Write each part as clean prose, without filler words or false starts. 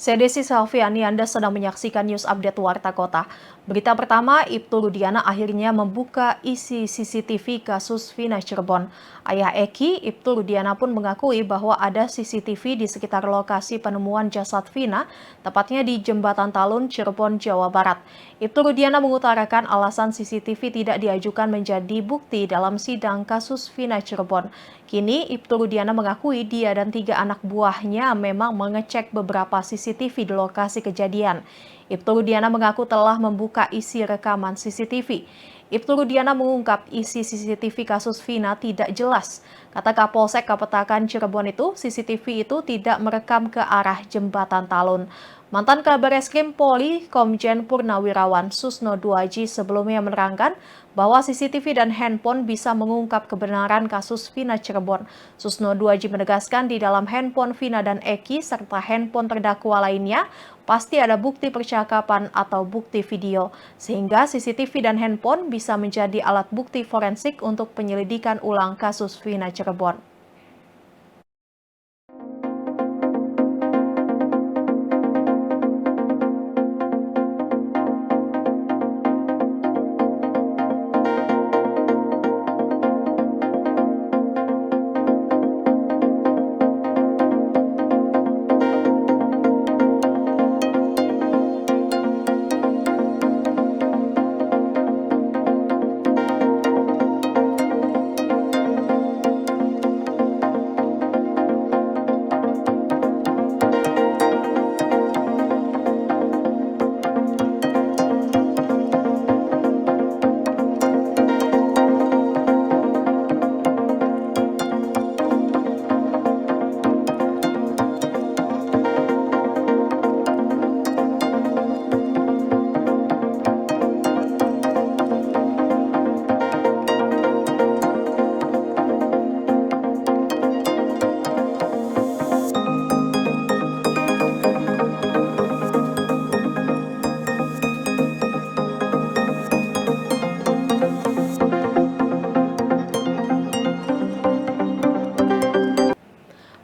Saya Desi Salviani, Anda sedang menyaksikan News Update Warta Kota. Berita pertama, Ibtu Rudiana akhirnya membuka isi CCTV kasus Vina Cirebon. Ayah Eki, Ibtu Rudiana pun mengakui bahwa ada CCTV di sekitar lokasi penemuan jasad Vina, tepatnya di Jembatan Talun, Cirebon, Jawa Barat. Ibtu Rudiana mengutarakan alasan CCTV tidak diajukan menjadi bukti dalam sidang kasus Vina Cirebon. Kini, Ibtu Rudiana mengakui dia dan 3 anak buahnya memang mengecek beberapa CCTV di lokasi kejadian. Ibtu Rudiana mengaku telah membuka isi rekaman CCTV. Ibtu Rudiana mengungkap isi CCTV kasus Vina tidak jelas. Kata Kapolsek Kapetakan Cirebon itu, CCTV itu tidak merekam ke arah Jembatan Talun. Mantan Kabar Eskrim Polri, Komjen Purnawirawan Susno Duaji sebelumnya menerangkan bahwa CCTV dan handphone bisa mengungkap kebenaran kasus Vina Cirebon. Susno Duaji menegaskan di dalam handphone Vina dan Eki serta handphone terdakwa lainnya pasti ada bukti percakapan atau bukti video, sehingga CCTV dan handphone bisa menjadi alat bukti forensik untuk penyelidikan ulang kasus Vina Cirebon.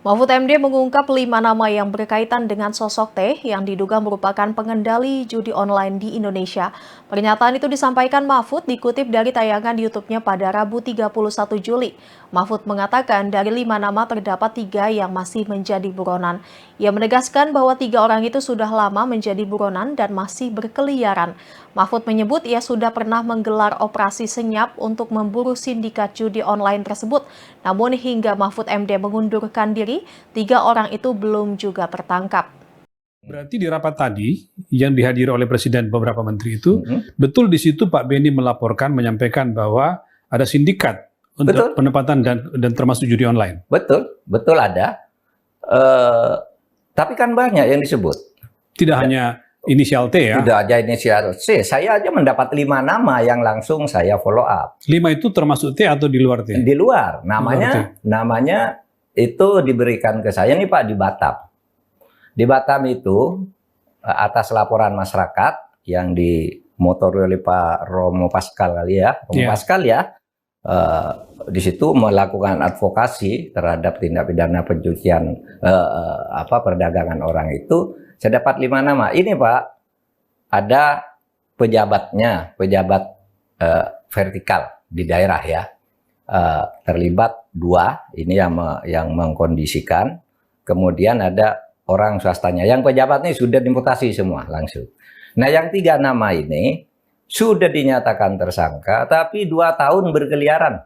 Mahfud MD mengungkap 5 nama yang berkaitan dengan sosok T yang diduga merupakan pengendali judi online di Indonesia. Pernyataan itu disampaikan Mahfud dikutip dari tayangan di YouTube-nya pada Rabu 31 Juli. Mahfud mengatakan dari 5 nama terdapat 3 yang masih menjadi buronan. Ia menegaskan bahwa 3 orang itu sudah lama menjadi buronan dan masih berkeliaran. Mahfud menyebut ia sudah pernah menggelar operasi senyap untuk memburu sindikat judi online tersebut. Namun hingga Mahfud MD mengundurkan diri, 3 orang itu belum juga tertangkap. Berarti di rapat tadi yang dihadiri oleh Presiden beberapa menteri itu, betul di situ Pak Beni melaporkan, menyampaikan bahwa ada sindikat untuk penempatan dan termasuk judi online. Betul ada. Tapi kan banyak yang disebut. Tidak hanya inisial T ya? Tidak aja inisial C. Saya aja mendapat 5 nama yang langsung saya follow up. 5 itu termasuk T atau di luar T? Di luar. Namanya itu diberikan ke saya nih Pak di Batam. Di Batam itu atas laporan masyarakat yang dimotori oleh Pak Romo Pascal kali ya. Pascal ya. Di situ melakukan advokasi terhadap tindak pidana pencucian perdagangan orang itu. Saya dapat 5 nama. Ini Pak, ada pejabatnya, pejabat vertikal di daerah ya. Terlibat 2, ini yang mengkondisikan. Kemudian ada orang swastanya. Yang pejabat ini sudah dimutasi semua langsung. Nah yang 3 nama ini sudah dinyatakan tersangka, tapi 2 tahun berkeliaran.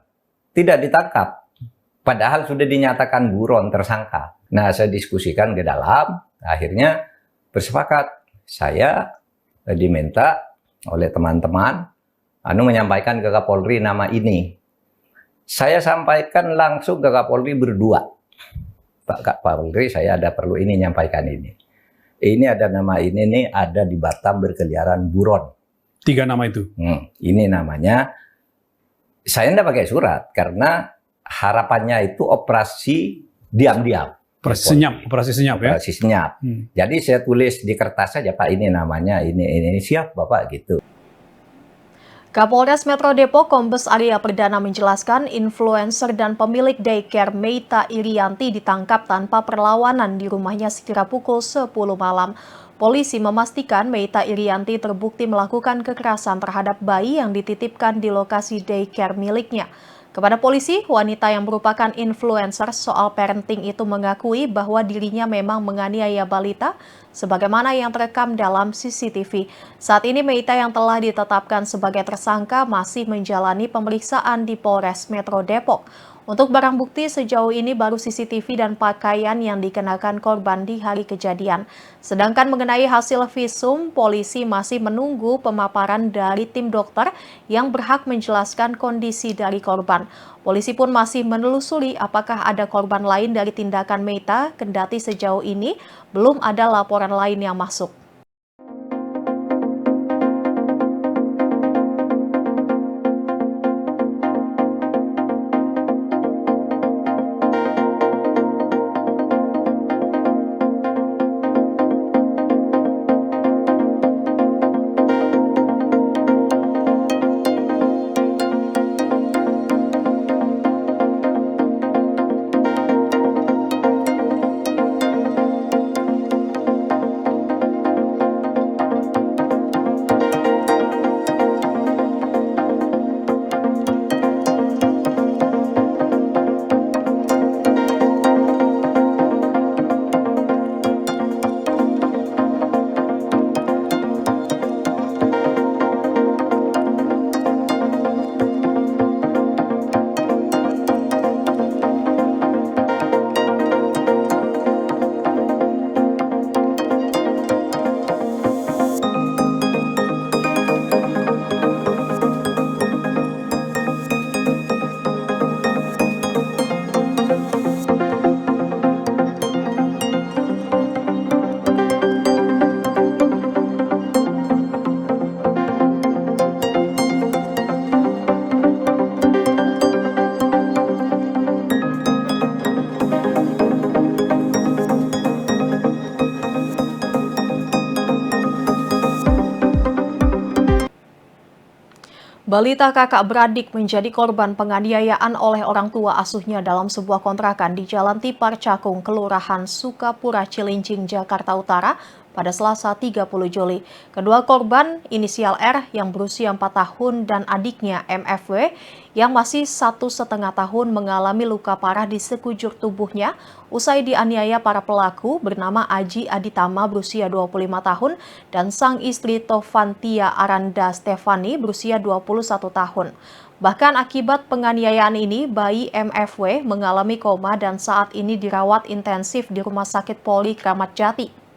Tidak ditangkap. Padahal sudah dinyatakan buron tersangka. Nah saya diskusikan ke dalam, akhirnya bersepakat. Saya diminta oleh teman-teman menyampaikan ke Kapolri nama ini. Saya sampaikan langsung ke Kapolri berdua. Pak Kapolri, saya ada perlu ini nyampaikan ini. Ini ada nama ini nih, ada di Batam berkeliaran buron. 3 nama itu? Ini namanya, saya tidak pakai surat karena harapannya itu operasi diam-diam. Operasi senyap ya? Operasi senyap. Jadi saya tulis di kertas saja, Pak ini namanya, ini siap Bapak gitu. Kapolres Metro Depok Kombes Arya Perdana menjelaskan influencer dan pemilik daycare Meita Irianti ditangkap tanpa perlawanan di rumahnya sekira pukul 10 malam. Polisi memastikan Meita Irianti terbukti melakukan kekerasan terhadap bayi yang dititipkan di lokasi daycare miliknya. Kepada polisi, wanita yang merupakan influencer soal parenting itu mengakui bahwa dirinya memang menganiaya balita sebagaimana yang terekam dalam CCTV. Saat ini Meita yang telah ditetapkan sebagai tersangka masih menjalani pemeriksaan di Polres Metro Depok. Untuk barang bukti sejauh ini baru CCTV dan pakaian yang dikenakan korban di hari kejadian. Sedangkan mengenai hasil visum, polisi masih menunggu pemaparan dari tim dokter yang berhak menjelaskan kondisi dari korban. Polisi pun masih menelusuri apakah ada korban lain dari tindakan Meita, kendati sejauh ini belum ada laporan lain yang masuk. Balita kakak beradik menjadi korban penganiayaan oleh orang tua asuhnya dalam sebuah kontrakan di Jalan Tipar Cakung, Kelurahan Sukapura, Cilincing, Jakarta Utara pada Selasa 30 Juli. Kedua korban inisial R yang berusia 4 tahun dan adiknya MFW yang masih 1,5 tahun mengalami luka parah di sekujur tubuhnya usai dianiaya para pelaku bernama Aji Aditama berusia 25 tahun dan sang istri Tovantia Aranda Stefani berusia 21 tahun. Bahkan akibat penganiayaan ini, bayi MFW mengalami koma dan saat ini dirawat intensif di Rumah Sakit Polri Kramat Jati.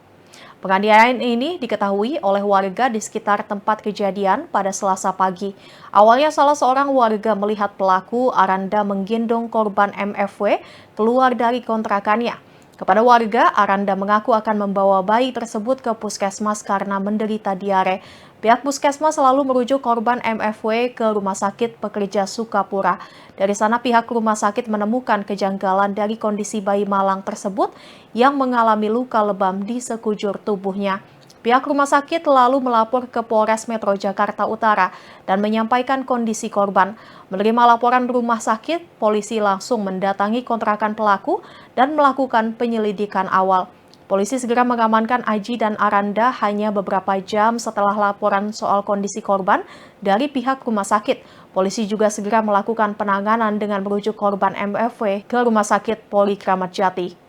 Penganiayaan ini diketahui oleh warga di sekitar tempat kejadian pada Selasa pagi. Awalnya salah seorang warga melihat pelaku Aranda menggendong korban MFW keluar dari kontrakannya. Kepada warga, Aranda mengaku akan membawa bayi tersebut ke puskesmas karena menderita diare. Pihak puskesmas selalu merujuk korban MFW ke Rumah Sakit Pekerja Sukapura. Dari sana pihak rumah sakit menemukan kejanggalan dari kondisi bayi malang tersebut yang mengalami luka lebam di sekujur tubuhnya. Pihak rumah sakit lalu melapor ke Polres Metro Jakarta Utara dan menyampaikan kondisi korban. Menerima laporan rumah sakit, polisi langsung mendatangi kontrakan pelaku dan melakukan penyelidikan awal. Polisi segera mengamankan Aji dan Aranda hanya beberapa jam setelah laporan soal kondisi korban dari pihak rumah sakit. Polisi juga segera melakukan penanganan dengan merujuk korban MFW ke Rumah Sakit Polri Kramat Jati.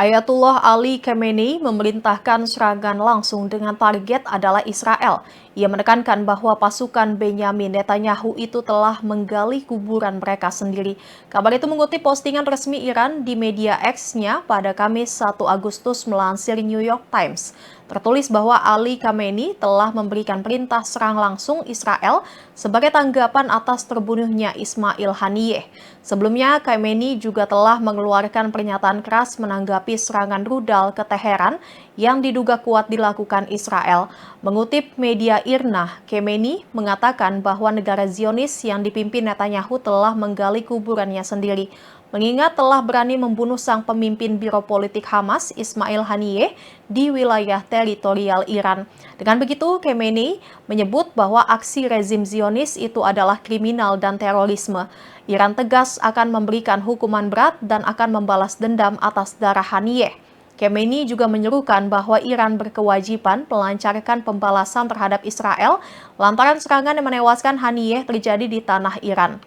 Ayatullah Ali Khamenei memerintahkan serangan langsung dengan target adalah Israel. Ia menekankan bahwa pasukan Benyamin Netanyahu itu telah menggali kuburan mereka sendiri. Kabar itu mengutip postingan resmi Iran di media X-nya pada Kamis 1 Agustus melansir New York Times. Tertulis bahwa Ali Khamenei telah memberikan perintah serang langsung Israel sebagai tanggapan atas terbunuhnya Ismail Haniyeh. Sebelumnya, Khamenei juga telah mengeluarkan pernyataan keras menanggapi serangan rudal ke Teheran yang diduga kuat dilakukan Israel. Mengutip media IRNA, Khamenei mengatakan bahwa negara Zionis yang dipimpin Netanyahu telah menggali kuburannya sendiri. Mengingat telah berani membunuh sang pemimpin Biro Politik Hamas, Ismail Haniyeh, di wilayah teritorial Iran. Dengan begitu, Khamenei menyebut bahwa aksi rezim Zionis itu adalah kriminal dan terorisme. Iran tegas akan memberikan hukuman berat dan akan membalas dendam atas darah Haniyeh. Khamenei juga menyerukan bahwa Iran berkewajiban melancarkan pembalasan terhadap Israel lantaran serangan yang menewaskan Haniyeh terjadi di tanah Iran.